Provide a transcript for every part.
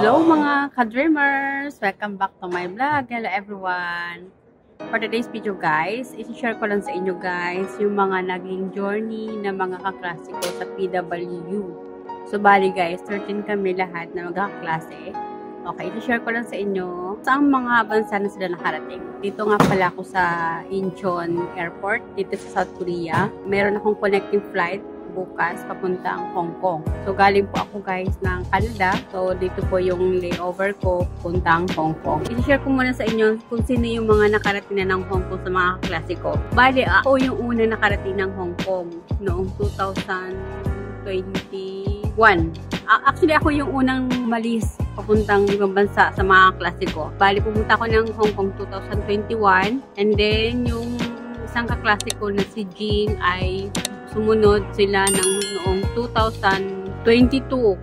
Hello mga ka-dreamers! Welcome back to my vlog. Hello everyone! For today's video guys, isi-share ko lang sa inyo guys yung mga naging journey ng mga kaklase ko sa PWU. So bali guys, 13 kami lahat na magkakaklase. Okay, isi-share ko lang sa inyo saan mga bansa na sila nakarating. Dito nga pala ako sa Incheon Airport, dito sa South Korea. Meron akong connecting flight bukas papuntang Hong Kong. So galing po ako guys ng Canada. So dito po yung layover ko puntang Hong Kong. I-share ko muna sa inyo kung sino yung mga nakarating na ng Hong Kong sa mga kaklase ko. Bali ako yung una nakarating ng Hong Kong noong 2021. Actually ako yung unang malis papuntang ibang bansa sa mga kaklase ko. Bali pumunta ako ng Hong Kong 2021 and then yung isang kaklase ko na si Jing ay sumunod sila ng noong 2022.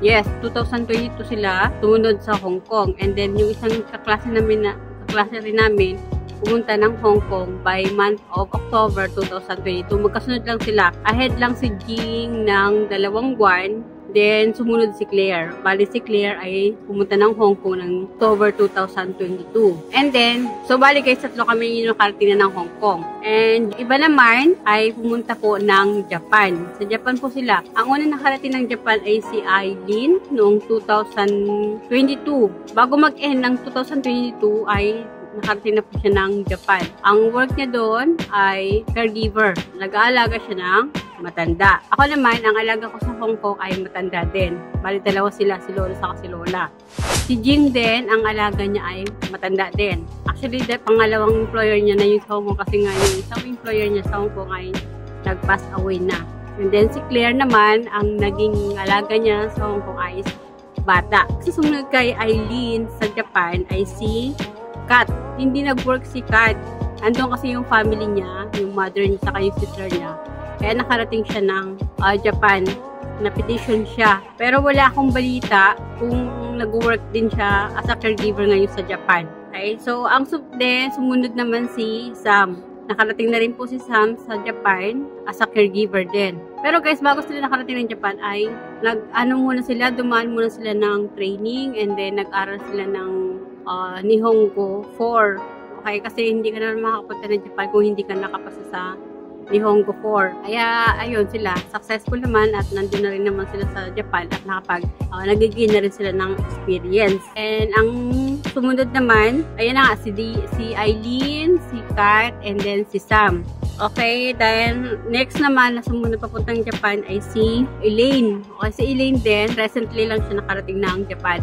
Yes, 2022 sila sumunod sa Hong Kong. And then yung isang kaklase rin namin pumunta ng Hong Kong by month of October 2022. Magkasunod lang sila. Ahead lang si Jing ng 2 buwan. Then, sumunod si Claire. Bali si Claire ay pumunta ng Hong Kong ng October 2022. And then, so bali guys, 3 kami yung nakarating na ng Hong Kong. And iba naman ay pumunta po ng Japan. Sa Japan po sila. Ang unang nakarating ng Japan ay si Aileen noong 2022. Bago mag-end ng 2022 ay nakarating na po siya ng Japan. Ang work niya doon ay caregiver. Nag-aalaga siya ng matanda. Ako naman, ang alaga ko sa Hong Kong ay matanda din. Bali, 2 sila, si Lola saka si Lola. Si Jing din, ang alaga niya ay matanda din. Actually, pangalawang employer niya na yung sa Hong Kong kasi nga yung isang employer niya sa Hong Kong ay nag-pass away na. And then si Claire naman, ang naging alaga niya sa Hong Kong ay bata. Kasi sumunod kay Aileen sa Japan ay si Kat. Hindi nag-work si Kat. Andun kasi yung family niya, yung mother niya, saka yung sister niya. Kaya nakarating siya ng Japan. Na-petition siya. Pero wala akong balita kung nag-work din siya as a caregiver ngayon sa Japan. Okay? So, ang sumunod naman si Sam. Nakarating na rin po si Sam sa Japan as a caregiver din. Pero guys, bago sila nakarating ng Japan ay dumaan muna sila ng training and then nag-aral sila ng Nihongo 4. Okay, kasi hindi ka na makakapunta ng Japan kung hindi ka nakapasa sa Nihongo 4. Kaya, ayun sila. Successful naman at nandun na rin naman sila sa Japan at nagiging na rin sila ng experience. And ang sumunod naman, ayan na nga, si Aileen, si Kat, and then si Sam. Okay, then next naman na sumunod papuntang Japan ay si Elaine. Okay, si Elaine din, recently lang siya nakarating ng Japan.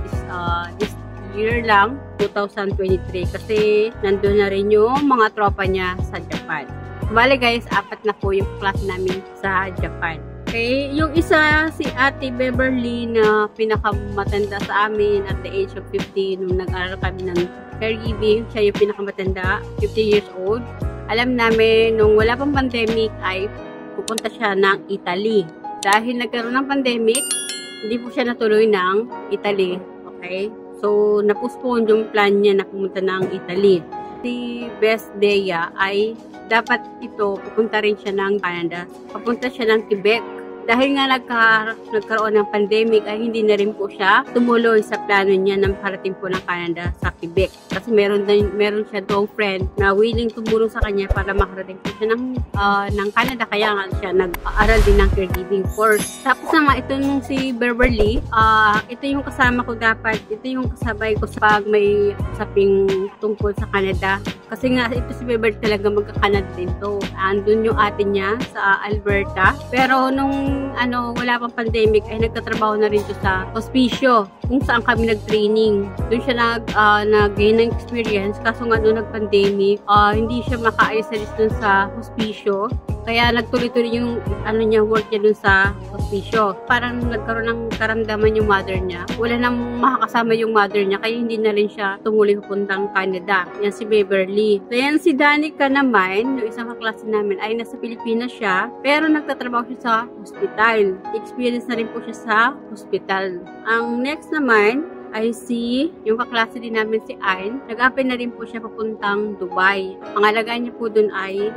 This year lang, 2023. Kasi nandun na rin yung mga tropa niya sa Japan. Bale guys, 4 na po yung class namin sa Japan. Okay, yung isa si Ate Beverly na pinakamatanda sa amin at the age of 50 nung nag-aral kami ng caregiving. Siya yung pinakamatanda, 50 years old. Alam namin nung wala pang pandemic ay pupunta siya ng Italy. Dahil nagkaroon ng pandemic, hindi po siya natuloy ng Italy. Okay? So, na-postpone yung plan niya na pumunta ng Italy. Si Best Dea ay dapat ito, pupunta rin siya ng Canada. Papunta siya ng Quebec. Dahil nga nagkaroon ng pandemic ay hindi na rin po siya tumuloy sa plano niya na makarating po ng Canada sa Quebec. Kasi meron siya doong friend na willing tumulong sa kanya para makarating po siya ng Canada. Kaya nga siya nag-aaral din ng caregiving course. Tapos na nga itong si Beverly, ito yung kasama ko dapat. Ito yung kasabay ko sa pag may usaping tungkol sa Canada. Kasi nga ito si Beverly talaga magka-Canada din to. Andun yung ate niya sa Alberta. Pero nung wala pang pandemic ay nagtatrabaho na rin to sa hospicio kung saan kami nag-training. Doon siya nag-gain ng experience kaso nga doon nag-pandemic, hindi siya makaalis doon sa hospicio. Kaya nagtuloy-tuloy yung work niya dun sa hospicio. Parang nagkaroon ng karamdaman yung mother niya. Wala nang makakasama yung mother niya kaya hindi na rin siya tumuloy pupuntang Canada. Yan si Beverly. So yan si Danica naman, yung isang kaklase namin ay nasa Pilipinas siya pero nagtatrabaho siya sa hospital. Experience na rin po siya sa hospital. Ang next naman ay yung kaklase din namin si Anne. Nag-apply na rin po siya papuntang Dubai. Ang alaga niya po dun ay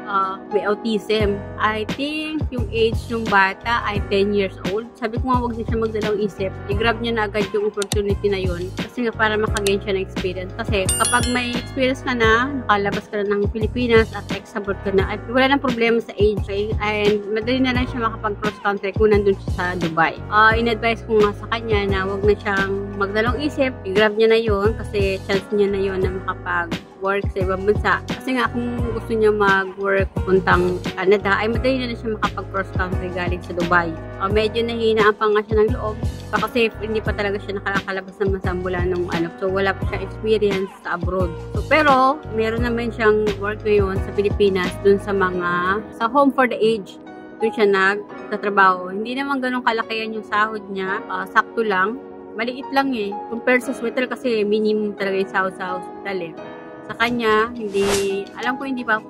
may autism. I think yung age ng bata ay 10 years old. Sabi ko nga huwag niya siya magdalawang isip. I-grab niya na agad yung opportunity na yun. Kasi nga para makagain siya ng experience. Kasi kapag may experience ka na, nakalabas ka na ng Pilipinas at ex-abroad ka na, at wala nang problema sa age. Okay? And madali na lang siya makapag-cross country kung nandun siya sa Dubai. In-advise ko nga sa kanya na huwag na siyang magdalawang isip. I-grab niya na yun kasi chance niya na yun na makapag-work sa ibang bansa. Kasi nga kung gusto niya mag-work puntang Canada, ay madali na siya makapag-cross country galing sa Dubai. Medyo nahinaan pa nga siya ng loob. Kasi hindi pa talaga siya nakakalabas ng masambula nung So wala pa siyang experience sa abroad. So pero meron naman siyang work ngayon sa Pilipinas dun sa home for the age. Doon siya nagtatrabaho. Hindi naman ganun kalakihan yung sahod niya. Sakto lang. Maliit lang eh. Compare sa hospital kasi minimum talaga yung sahod sa hospital eh. Sa kanya, alam ko hindi pa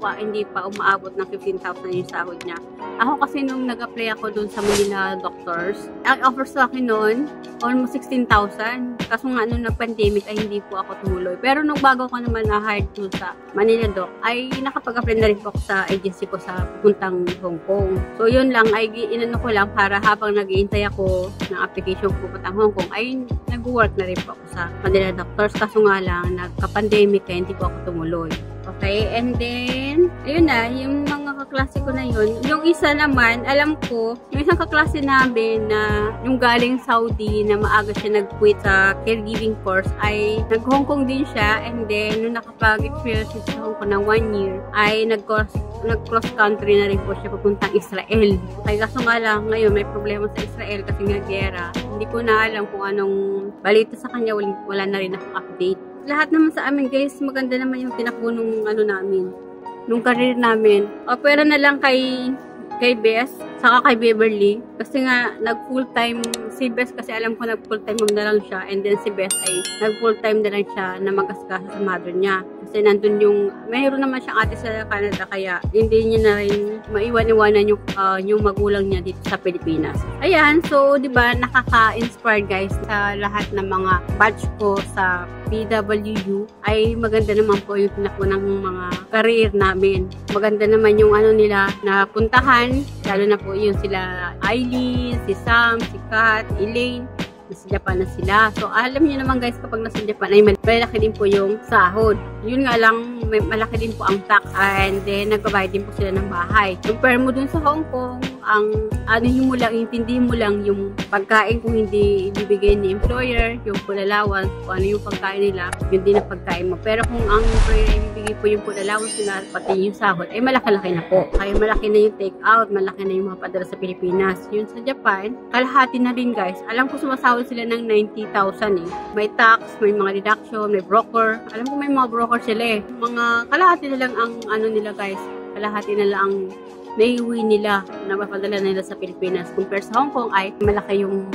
umaabot ng 15,000 yung sahod niya. Ako kasi nung nag-apply ako dun sa Manila Doctors, ang offer sa akin noon, almost 16,000. Kaso nga nung nag-pandemic ay hindi po ako tumuloy. Pero nung bago ko naman na-hired dun sa Manila Doc, ay nakapag-apply na rin po ako sa agency ko sa puntang Hong Kong. So yun lang, ay inano ko lang para habang nag-iintay ako ng application ko puntang Hong Kong, ay nag-work na rin po ako sa Manila Doctors. Kaso nga lang, nagka-pandemic kaya hindi po ako tumuloy. Okay, and then, ayun na, yung mga kaklase ko na yun. Yung isa naman, alam ko, yung isang kaklase namin na yung galing Saudi na maaga siya nag-quit sa caregiving course ay nag-Hong Kong din siya, and then, nung nakapag-experience sa Hong Kong ng 1 year, ay nag-cross country na rin po siya papuntang Israel. Okay, kaso nga lang, ngayon may problema sa Israel kasi nga gera. Hindi ko na alam kung anong balita sa kanya, wala na rin akong update. Lahat naman sa amin guys, maganda naman yung tinakbo nung namin, nung career namin. Pwera na lang kay Bess, saka kay Beverly. Kasi nga, nag-full-time, si Bess kasi alam ko nag-full-time mom na lang siya. And then si Bess ay nag-full-time na lang siya na mag-askasa sa mother niya. Kasi nandun mayroon naman siyang ate sa Canada, kaya hindi niya na rin maiwan-iwanan yung magulang niya dito sa Pilipinas. Ayan, so diba, nakaka-inspire guys sa lahat ng mga batch ko sa PWU, ay maganda naman po yung tinakbo ng mga career namin. Maganda naman yung nila na puntahan, lalo na po yun sila Eileen, si Sam, si Kat, Elaine, nasa Japan na sila. So, alam niyo naman guys, kapag nasa Japan ay malaki din po yung sahod. Yun nga lang, malaki din po ang tax, and then nagbabayad din po sila ng bahay. Compare mo dun sa Hong Kong, intindihin mo lang yung pagkain kung hindi ibibigay ni employer, yung food allowance, kung ano yung pagkain nila, yun din ang pagkain mo. Pero kung ang employer ay ibibigay po yung food allowance nila, pati yung sahod, ay malaki-laki na po. Kaya malaki na yung take out, malaki na yung mga padala sa Pilipinas. Yun sa Japan, kalahati na rin guys. Alam ko sumasahod sila ng 90,000 eh. May tax, may mga deduction, may broker. Alam ko may mga broker sila eh. Mga kalahati na lang ang nila guys. Kalahati na lang ang naiuwi nila na mapadala nila sa Pilipinas. Compare sa Hong Kong ay malaki yung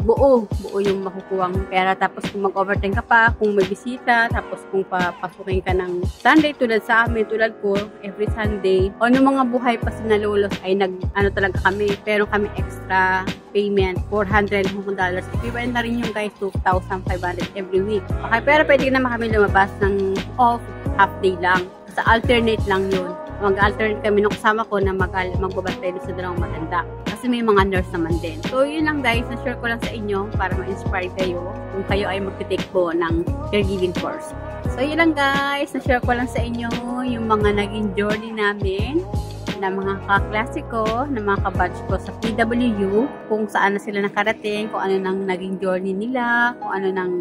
buo yung makukuhang pera. Tapos kung mag-overtime ka pa, kung may bisita, tapos kung papasukin ka ng Sunday tulad sa amin, tulad ko, every Sunday, mga buhay pa sinalulos ay talaga kami. Pero kami extra payment, $400 dollars. Equivalent na rin yung guys, 2,500 every week. Okay, pero pwede naman kami lumabas ng off, half day lang. Sa alternate lang yun. Mag-alternate kami nung kasama ko na magbabantay sa dalawang matanda. Kasi may mga nurse naman din. So, yun lang guys. Na-share ko lang sa inyo para ma-inspire kayo kung kayo ay mag-take po ng caregiving course. So, yun lang guys. Na-share ko lang sa inyo yung mga naging journey namin na mga kaklase ko, na mga kabatch ko sa PWU, kung saan na sila nakarating, kung ano nang naging journey nila, kung ano nang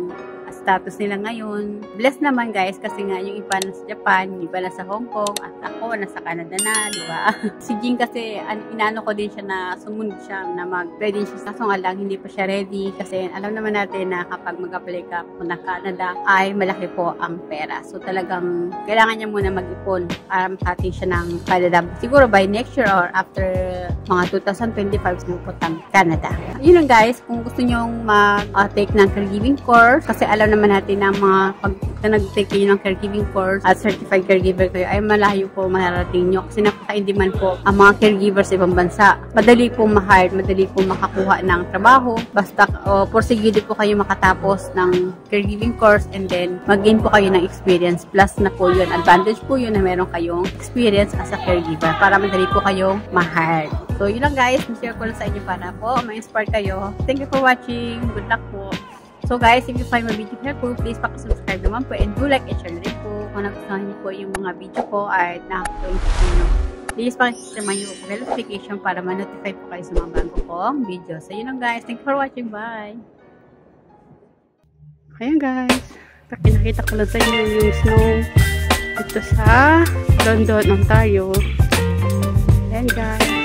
status nila ngayon. Blessed naman guys kasi nga yung iba na sa Japan, yung iba na sa Hong Kong, at ako nasa Canada na, di ba? Si Jing kasi inano ko din siya na sumunod siya na mag-ready siya. Kaso nga lang hindi pa siya ready kasi alam naman natin na kapag mag-apply ka po na Canada ay malaki po ang pera. So talagang kailangan niya muna mag-ipon para makating siya ng Canada. Siguro by next year or after mga 2025 sumupuntang Canada. Yun lang guys, kung gusto nyong mag-take ng caregiving course kasi alam alam naman natin na mga pag nag-take kayo ng caregiving course at certified caregiver kayo, ay malayo po mararating nyo. Kasi napaka-in-demand po ang mga caregivers sa ibang bansa. Madali po ma-hire, madali po makakuha ng trabaho. Basta porsigili po kayo makatapos ng caregiving course and then mag-gain po kayo ng experience. Plus na po yun. Advantage po yun na meron kayong experience as a caregiver para madali po kayong ma-hire. So, yun lang guys. Share ko lang sa inyo para po ma-inspire kayo. Thank you for watching. Good luck po. So guys, if you find my video helpful, please subscribe naman po and do like and share rin po. Kung nagustuhan niyo po yung mga video ko at nakakatulong sa inyo, please pakiclick naman yung notification para ma-notify po kayo sa mga bago kong video. So yun lang guys. Thank you for watching. Bye! Ayan guys. Pinakita ko lang sa inyo yung snow dito sa London, Ontario. Ayan guys.